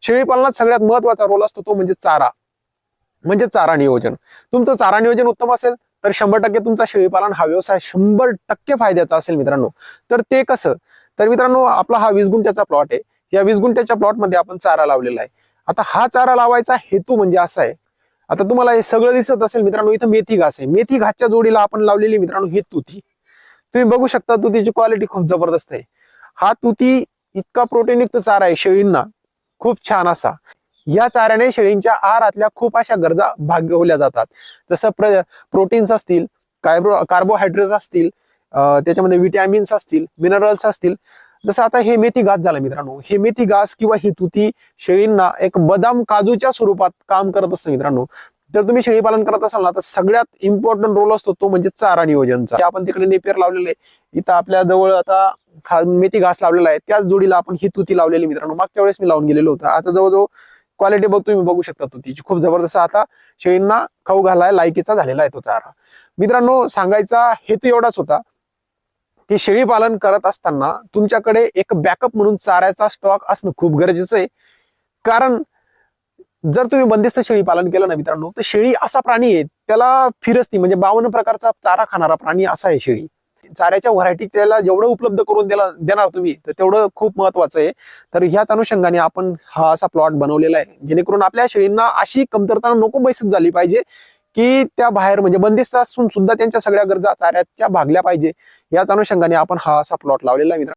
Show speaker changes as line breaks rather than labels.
शेळीपालनात सगळ्यात महत्वाचा रोल असतो तो म्हणजे चारा नियोजन. तुमचं चारा नियोजन उत्तम असेल तर 100% तुमचा शेळीपालन हा व्यवसाय 100% फायद्याचा असेल मित्रांनो. तर ते कसं, तर मित्रांनो आपला हा 20 गुंठ्याचा प्लॉट आहे. या 20 गुंठ्याच्या प्लॉटमध्ये आपण चारा लावलेला आहे. आता हा चारा लावायचा हेतू म्हणजे असा आहे, आता तुम्हाला हे सगळं दिसत असेल मित्रांनो, इथं मेथी घास आहे. मेथी घासच्या जोडीला आपण लावलेली मित्रांनो ही तुती. तुम्ही बघू शकता तुतीची क्वालिटी खूप जबरदस्त आहे. हा तुती इतका प्रोटीनयुक्त चारा आहे शेळींना, खूप छान असा. या चाऱ्याने शेळींच्या आहारातल्या खूप अशा गरजा भागवल्या जातात. जसं प्रोटीन्स असतील, कार्बोहायड्रेट्स असतील, त्याच्यामध्ये विटॅमिन्स असतील, मिनरल्स असतील. जसं आता हे मेथी घास झालं मित्रांनो, हे मेथी घास किंवा ही तुती शेळींना एक बदाम काजूच्या स्वरूपात काम करत असतं मित्रांनो. तर तुम्ही शेळी पालन करत असाल ना, तर सगळ्यात इम्पॉर्टंट रोल असतो तो म्हणजे चारा नियोजनचा. आपण तिकडे नेपियर लावलेले, इथं आपल्या जवळ आता हा मेथी घास लावलेला आहे, त्याच जोडीला आपण ही तुती लावलेली मित्रांनो. मागच्या वेळेस मी लावून गेलेलो होतं. आता जवळजवळ क्वालिटी तुम्ही बघू शकता तुतीची खूप जबरदस्त. आता शेळींना खाऊ घालाय लायकीचा झालेला आहे तो चारा. मित्रांनो सांगायचा हेतू एवढाच होता की शेळी पालन करत असताना तुमच्याकडे एक बॅकअप म्हणून चाऱ्याचा स्टॉक असणं खूप गरजेचं आहे. कारण जर तुम्ही बंदिस्त शेळी पालन केलं ना मित्रांनो, तर शेळी असा प्राणी आहे, त्याला फिरस्ती म्हणजे 52 प्रकारचा चारा खाणारा प्राणी असा आहे शेळी. चाऱ्याच्या व्हरायटी त्याला जेवढं उपलब्ध करून देणार तुम्ही, तर तेवढं खूप महत्वाचं आहे. तर ह्याच अनुषंगाने आपण हा असा प्लॉट बनवलेला आहे, जेणेकरून आपल्या शेळींना अशी कमतरता नको मैसूर झाली पाहिजे की त्या बाहेर म्हणजे बंदिस्त असून सुद्धा त्यांच्या सगळ्या गरजा चाऱ्याच्या भागल्या पाहिजे. याच अनुषंगाने आपण हा असा प्लॉट लावलेला आहे मित्रांनो.